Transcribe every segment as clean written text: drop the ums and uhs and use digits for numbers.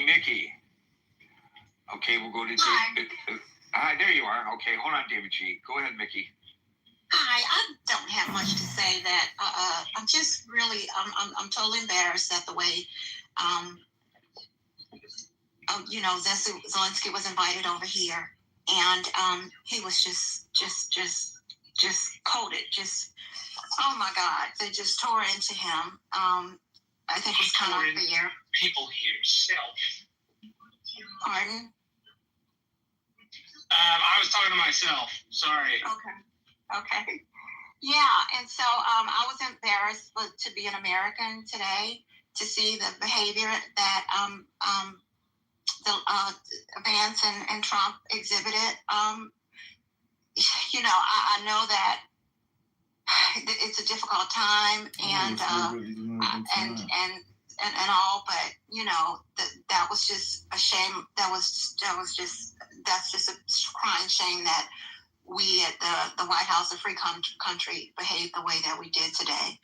Mickey. Okay, we'll go to David. Hi, there you are. Okay, hold on, David G. Go ahead, Mickey. Hi, I don't have much to say. That I'm just really, I'm totally embarrassed at the way, Zelensky was invited over here, and he was just coated, oh my God, they just tore into him. I think it's kind of unfair. People himself. Pardon? I was talking to myself. Sorry. Okay. Yeah, and so I was embarrassed to be an American today, to see the behavior that Vance and Trump exhibited. I know that it's a difficult time and all, but that was just a shame. That's just a crying shame that we at the White House, a free country, behaved the way that we did today.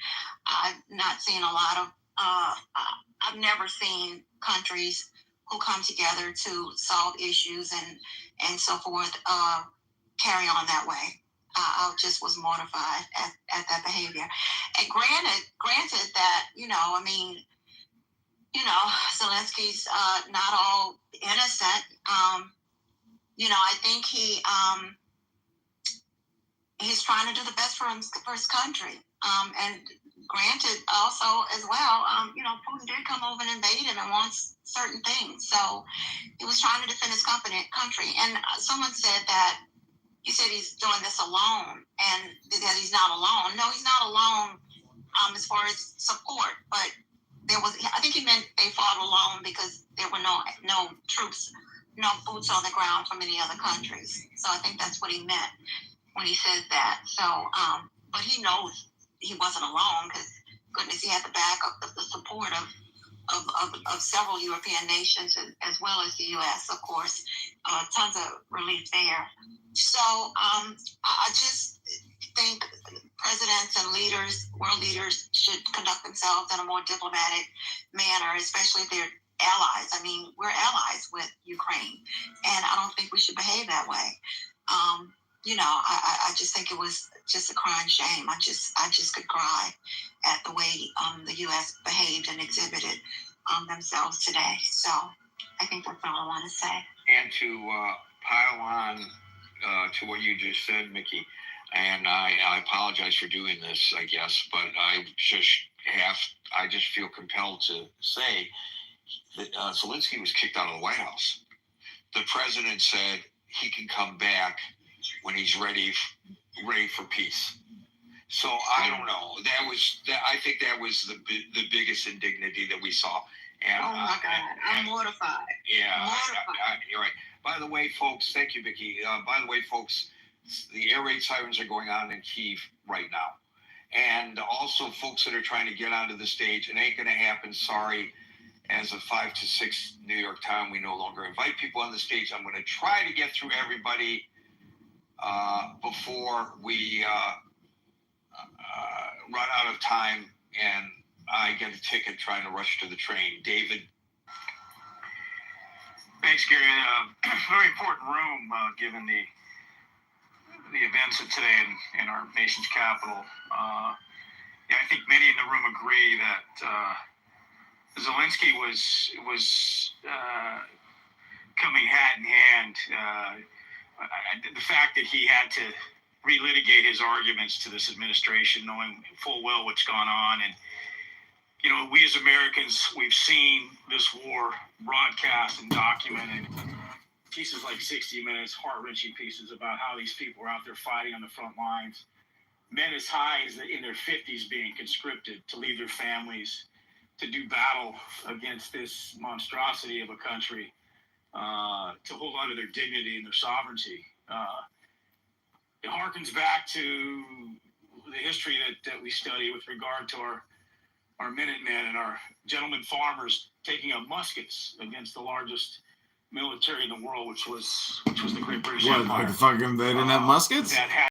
I've not seen a lot of. I've never seen countries who come together to solve issues and so forth carry on that way. I just was mortified at that behavior. And granted that, Zelensky's not all innocent. I think he's trying to do the best for his country. And granted also as well, Putin did come over and invade him and wants certain things. So he was trying to defend his country. And someone said that he said he's doing this alone and that he's not alone. No, he's not alone as far as support, but I think he meant they fought alone because there were no troops, no boots on the ground from any other countries. So I think that's what he meant when he says that. So, but he knows he wasn't alone because, goodness, he had the backup of the support of several European nations as well as the U.S., of course. Tons of relief there. So I just think presidents and world leaders should conduct themselves in a more diplomatic manner, especially if they're allies. I mean, we're allies with Ukraine, and I don't think we should behave that way. I just think it was just a crying shame. I just could cry at the way the U.S. behaved and exhibited themselves today. So I think that's all I want to say. And to pile on to what you just said, Mickey, and I apologize for doing this, I guess, but I just feel compelled to say that Zelensky was kicked out of the White House. The president said he can come back when he's ready for peace. So I don't know. I think that was the biggest indignity that we saw. And, oh my God, I'm mortified. Yeah, you're right. By the way, folks, thank you, Vicky. By the way, folks, the air raid sirens are going on in Kyiv right now. And also, folks that are trying to get onto the stage, it ain't going to happen. Sorry. As of 5 to 6 New York time, we no longer invite people on the stage. I'm going to try to get through everybody before we run out of time and I get a ticket trying to rush to the train. David? Thanks, Gary. Very important room given the events of today in our nation's capital. I think many in the room agree that Zelensky was coming hat in hand. The fact that he had to relitigate his arguments to this administration, knowing full well what's gone on. And, we as Americans, we've seen this war broadcast and documented. Pieces like 60 Minutes, heart-wrenching pieces about how these people are out there fighting on the front lines. Men as high as in their 50s being conscripted to leave their families, to do battle against this monstrosity of a country, to hold on to their dignity and their sovereignty. It harkens back to the history that we study with regard to our Minutemen and our gentlemen farmers taking up muskets against the largest military in the world, which was the Great British Empire. What, they didn't have muskets? That had